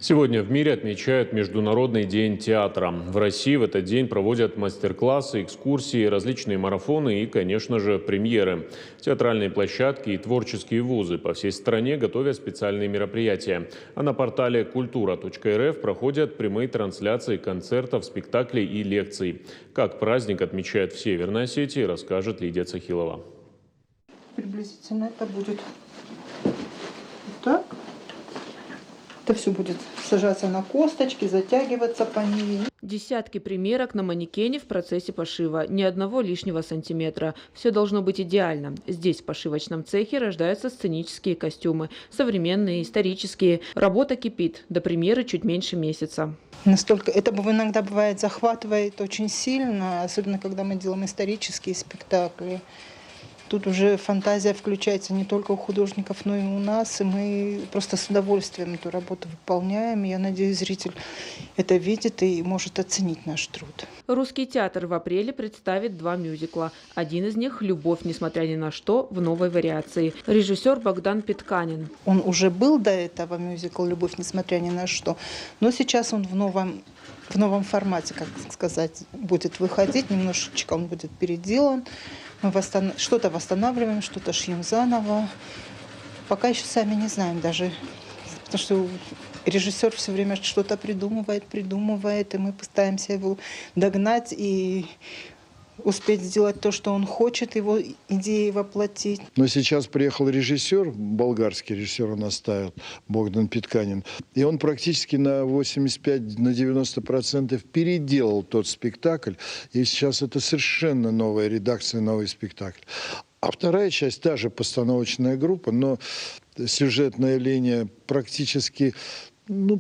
Сегодня в мире отмечают Международный день театра. В России в этот день проводят мастер-классы, экскурсии, различные марафоны и, конечно же, премьеры. Театральные площадки и творческие вузы по всей стране готовят специальные мероприятия. А на портале kultura.rf проходят прямые трансляции концертов, спектаклей и лекций. Как праздник отмечают в Северной Осетии, расскажет Лидия Цахилова. Приблизительно это будет так. Это все будет сажаться на косточки, затягиваться по ней. Десятки примерок на манекене в процессе пошива. Ни одного лишнего сантиметра. Все должно быть идеально. Здесь, в пошивочном цехе, рождаются сценические костюмы. Современные, исторические. Работа кипит. До премьеры чуть меньше месяца. Настолько это иногда бывает захватывает очень сильно, особенно когда мы делаем исторические спектакли. Тут уже фантазия включается не только у художников, но и у нас. И мы просто с удовольствием эту работу выполняем. Я надеюсь, зритель это видит и может оценить наш труд. Русский театр в апреле представит 2 мюзикла. Один из них «Любовь, несмотря ни на что» в новой вариации. Режиссер Богдан Питканин. Он уже был до этого мюзикл «Любовь, несмотря ни на что», но сейчас он в новом формате, как сказать, будет выходить. Немножечко он будет переделан. Мы что-то восстанавливаем, что-то шьем заново. Пока еще сами не знаем даже, потому что режиссер все время что-то придумывает, и мы пытаемся его догнать и успеть сделать то, что он хочет, его идеи воплотить. Но сейчас приехал режиссер, болгарский режиссер у нас ставит, Богдан Питканин, и он практически на 85-90% переделал тот спектакль, и сейчас это совершенно новая редакция, новый спектакль. А вторая часть, та же постановочная группа, но сюжетная линия практически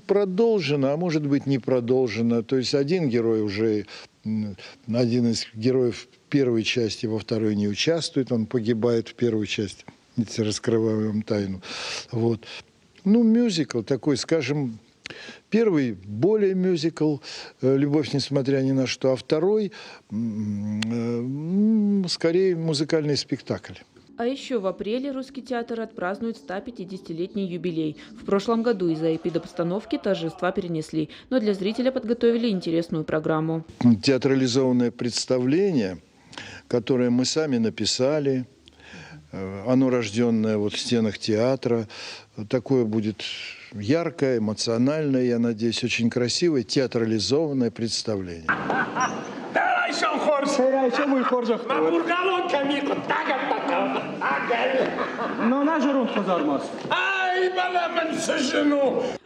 продолжена, а может быть не продолжена. То есть один из героев первой части во второй не участвует, он погибает в первой части, если раскрываю вам тайну. Вот. Мюзикл такой, скажем, первый более мюзикл «Любовь, несмотря ни на что», а второй скорее музыкальный спектакль. А еще в апреле Русский театр отпразднует 150-летний юбилей. В прошлом году из-за эпидобстановки торжества перенесли, но для зрителя подготовили интересную программу. Театрализованное представление, которое мы сами написали, оно рожденное в стенах театра, такое будет яркое, эмоциональное, я надеюсь, очень красивое, театрализованное представление.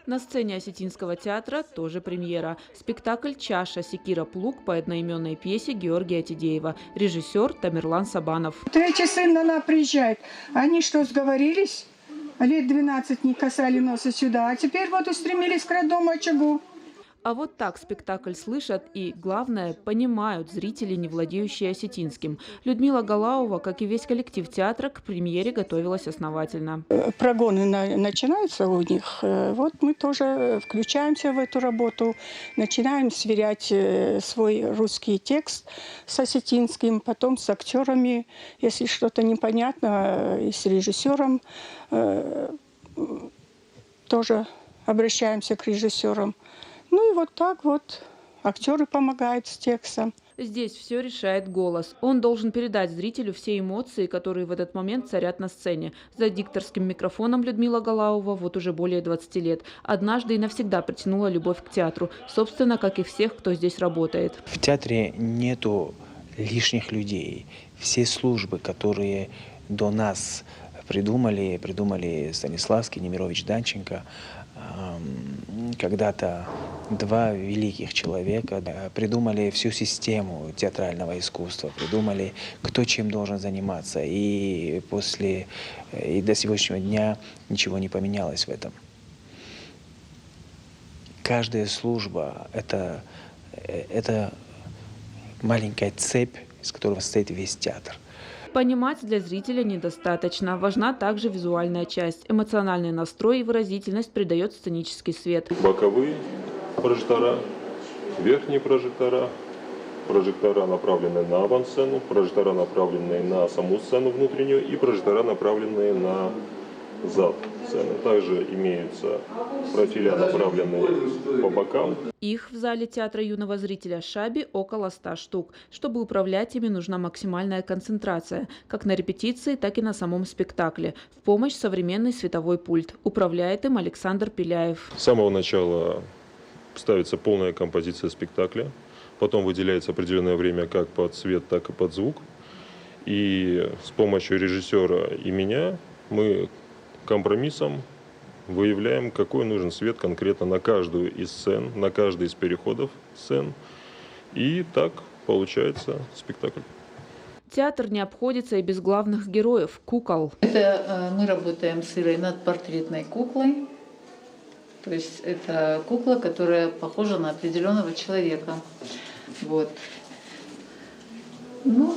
На сцене Осетинского театра тоже премьера. Спектакль «Чаша. Секира. Плуг» по одноименной пьесе Георгия Тидеева. Режиссер Тамерлан Сабанов. 3 часа она приезжает. Они что, сговорились? Лет 12 не касали носа сюда, а теперь вот устремились к родному очагу. А вот так спектакль слышат и, главное, понимают зрители, не владеющие осетинским. Людмила Галаова, как и весь коллектив театра, к премьере готовилась основательно. Прогоны начинаются у них. Вот мы тоже включаемся в эту работу, начинаем сверять свой русский текст с осетинским, потом с актерами, если что-то непонятно, и с режиссером. Тоже обращаемся к режиссерам. И вот так вот актеры помогают с текстом. Здесь все решает голос. Он должен передать зрителю все эмоции, которые в этот момент царят на сцене. За дикторским микрофоном Людмила Галаова вот уже более 20 лет. Однажды и навсегда притянула любовь к театру. Собственно, как и всех, кто здесь работает. В театре нету лишних людей. Все службы, которые до нас придумали Станиславский, Немирович, Данченко, когда-то 2 великих человека придумали всю систему театрального искусства, придумали, кто чем должен заниматься. И до сегодняшнего дня ничего не поменялось в этом. Каждая служба – это маленькая цепь, из которой состоит весь театр. Понимать для зрителя недостаточно. Важна также визуальная часть. Эмоциональный настрой и выразительность придает сценический свет. Боковые прожектора, верхние прожектора, прожектора, направленные на авансцену, прожектора, направленные на саму сцену внутреннюю, и прожектора, направленные на зад сцены. Также имеются профиля, направленные по бокам. Их в зале театра юного зрителя «Шаби» около 100 штук. Чтобы управлять ими, нужна максимальная концентрация, как на репетиции, так и на самом спектакле. В помощь современный световой пульт. Управляет им Александр Пеляев. С самого начала ставится полная композиция спектакля. Потом выделяется определенное время как под свет, так и под звук. И с помощью режиссера и меня мы компромиссом выявляем, какой нужен свет конкретно на каждую из сцен, на каждый из переходов сцен. И так получается спектакль. Театр не обходится и без главных героев – кукол. Это мы работаем с Ирой над портретной куклой. То есть это кукла, которая похожа на определенного человека. Вот. Ну,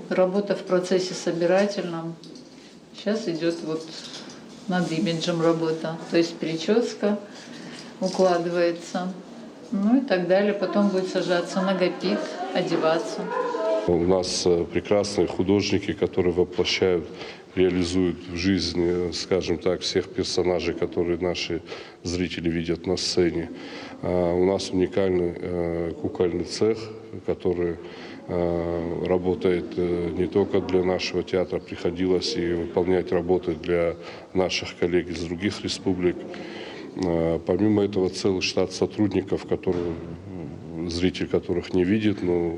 работа в процессе собирательном. Сейчас идет вот над имиджем работа. То есть прическа укладывается. Ну и так далее. Потом будет сажаться ногопит, одеваться. У нас прекрасные художники, которые воплощают, реализуют в жизни, скажем так, всех персонажей, которые наши зрители видят на сцене. У нас уникальный кукольный цех, который работает не только для нашего театра, приходилось и выполнять работы для наших коллег из других республик. Помимо этого целый штат сотрудников, зритель которых не видит, но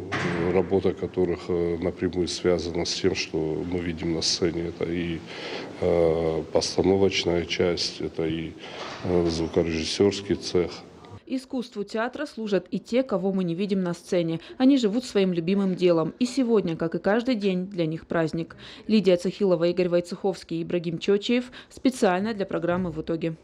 работа которых напрямую связана с тем, что мы видим на сцене. Это и постановочная часть, это и звукорежиссерский цех. Искусству театра служат и те, кого мы не видим на сцене. Они живут своим любимым делом. И сегодня, как и каждый день, для них праздник. Лидия Цехилова, Игорь Войцеховский и Ибрагим Чочиев специально для программы «В итоге».